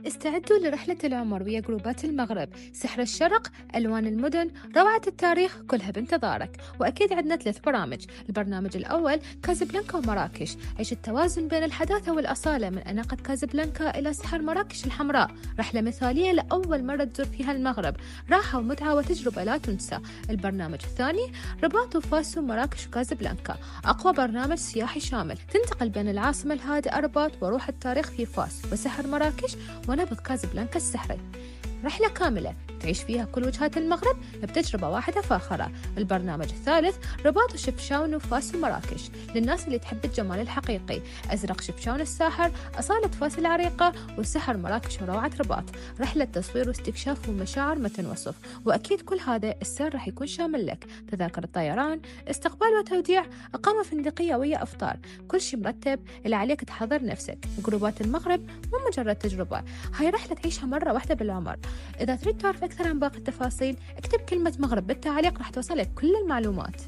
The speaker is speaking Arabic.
استعدوا لرحلة العمر ويا جروبات المغرب، سحر الشرق، ألوان المدن، روعة التاريخ، كلها بانتظارك. وأكيد عندنا 3 برامج. البرنامج الأول كازابلانكا ومراكش، عيش التوازن بين الحداثة والأصالة من أناقة كازابلانكا إلى سحر مراكش الحمراء، رحلة مثالية لأول مرة تزور فيها المغرب، راحة ومتعة وتجربة لا تنسى. البرنامج الثاني رباط وفاس ومراكش وكازابلانكا، أقوى برنامج سياحي شامل، تنتقل بين العاصمة الهادئة رباط وروح التاريخ في فاس وسحر مراكش ونبض كازابلانكا السحري. رحلة كاملة تعيش فيها كل وجهات المغرب بتجربة واحدة فاخرة. البرنامج الثالث رباط وشفشاون وفاس ومراكش، للناس اللي تحب الجمال الحقيقي، أزرق شفشاون الساحر، أصالة فاس العريقة، وسحر مراكش وروعة رباط، رحلة تصوير واستكشاف ومشاعر ما تنوصف. وأكيد كل هذا السر رح يكون شامل لك تذاكر الطيران، استقبال وتوديع، إقامة فندقية ويا إفطار، كل شيء مرتب. اللي عليك تحضر نفسك. جروبات المغرب مو مجرد تجربة، هاي رحلة تعيشها مرة واحدة بالعمر. إذا تريد تعرف أكثر عن باقي التفاصيل اكتب كلمة مغرب بالتعليق، راح توصلك كل المعلومات.